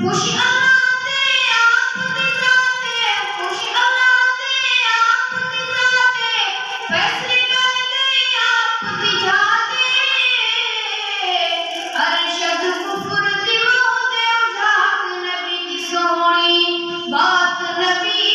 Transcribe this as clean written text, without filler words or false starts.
खुशी अल्लाह दे आप दिलाते, खुशी अल्लाह दे आप दिलाते, फैसले कर दे आप दिखाते, अरशद कुफर दिलों दे उजाक नबी दी सोहनी बात नबी